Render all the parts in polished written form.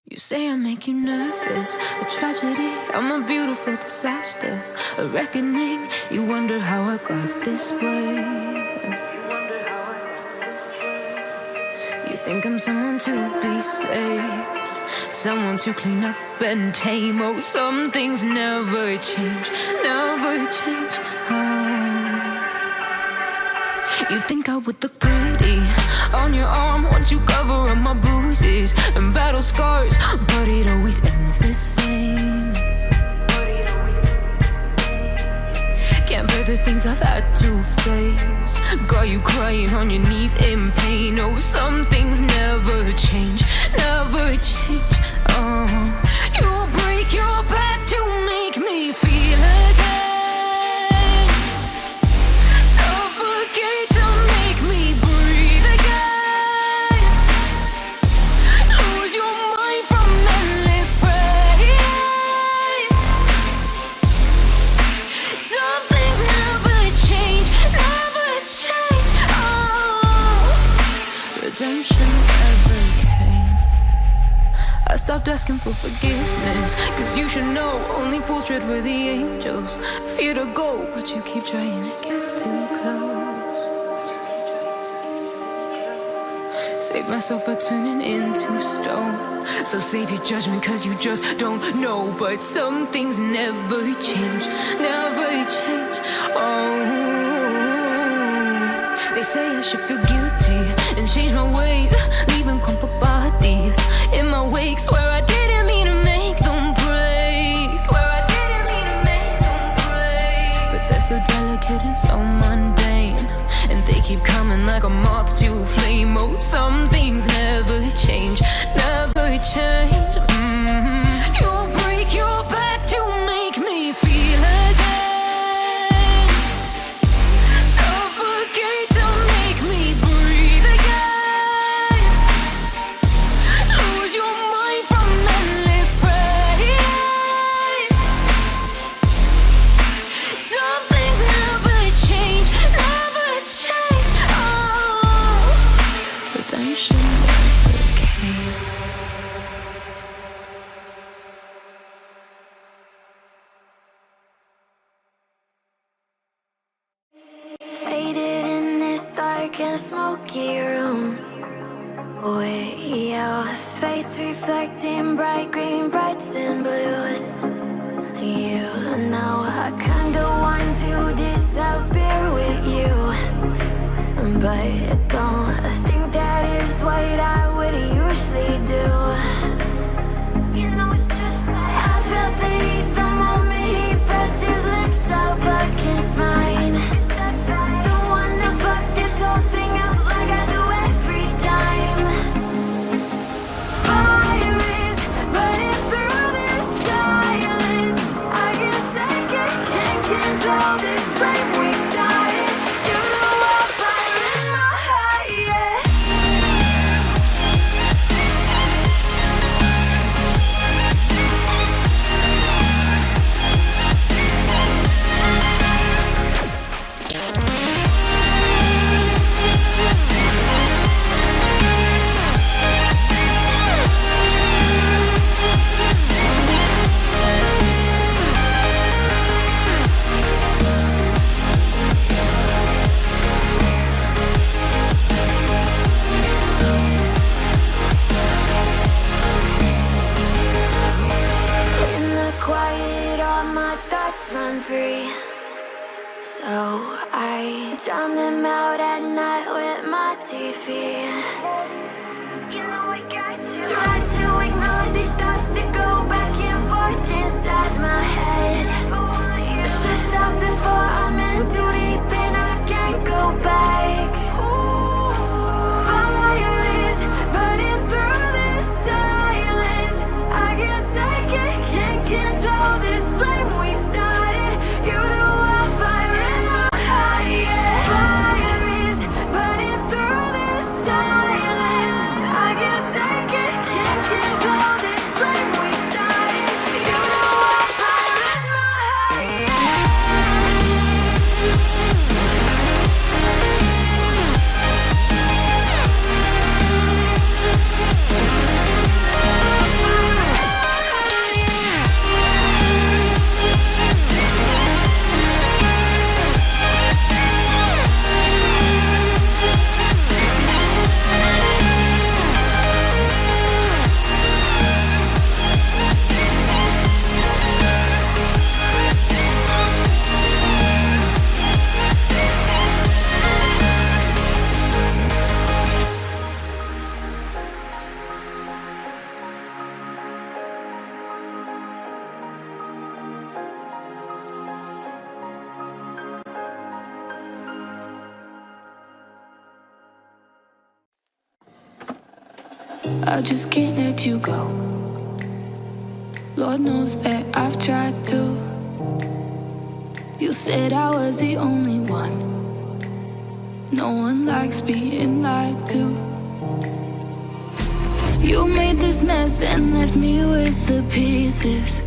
You say I make you nervous, a tragedy, I'm a beautiful disaster, a reckoning. You wonder how I got this way. You think I'm someone to be saved, someone to clean up and tame. Oh, some things never change, never change. You think I would look pretty on your arm once you cover up my bruises and battle scars, but it always ends the same. Can't bear the things I've had to face, got you crying on your knees in pain. Oh, some things never change, never change. You'll break your back to make me feel again, suffocate to make me breathe again, lose your mind from endless pain. Some things never change, never change. Redemption never came. I stopped asking for forgiveness, cause you should know only fools tread where the angels fear to go, but you keep trying to get too close. Save myself by turning into stone, so save your judgment cause you just don't know. But some things never change, never change. They say I should feel guilty and change my ways, leaving crumpled bodies in my wake. Swear I didn't mean to make them break, swear I didn't mean to make them break. But they're so delicate and so mundane, and they keep coming like a moth to a flame. Oh, some things never change, never change. You'll break your back to make me feel again, suffocate to make me breathe again, lose your mind from endless pain. Some things never change, never change. Redemption never came. Faded in this dark and smoky room, with your face reflecting bright green, brights and blues. You know I kinda want to disappear with you, but I don't think that is what I would usually do. You know it's just like I felt the heat the moment he pressed his lips up against mine. Don't wanna fuck this whole thing up like I do every time. Fire is burning through this silence. I can't take it, can't control this flame we started. You know I'm fire in my heart, yeah. In the quiet, all my thoughts run free, so I drown them out at night with my TV. You know I got to try to ignore these thoughts that go back and forth inside my head. I should stop before I'm in too deep and I can't go back. Fire is burning through this silence. I can't take it, can't control this flame we started. You know I'm fire in my heart, yeah. Fire is burning through this silence. I just can't let you go. Lord knows that I've tried to. You said I was the only one. No one likes being lied to. You made this mess and left me with the pieces.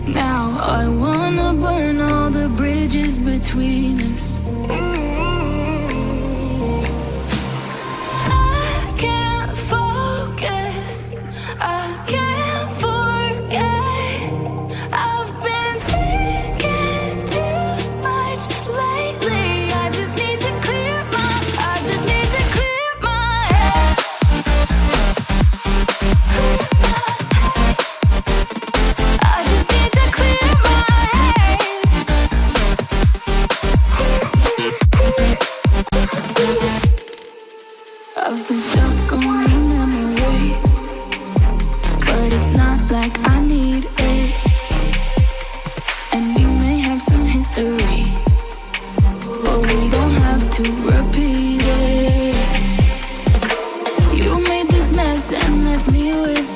Now I wanna burn all the bridges between us. I can't focus, I can't forget. I've been thinking too much lately. I just need to clear my head. I just need to clear my head. I've been stuck on your memory, but it's not like I need it. And you may have some history, but we don't have to repeat it. You made this mess and left me with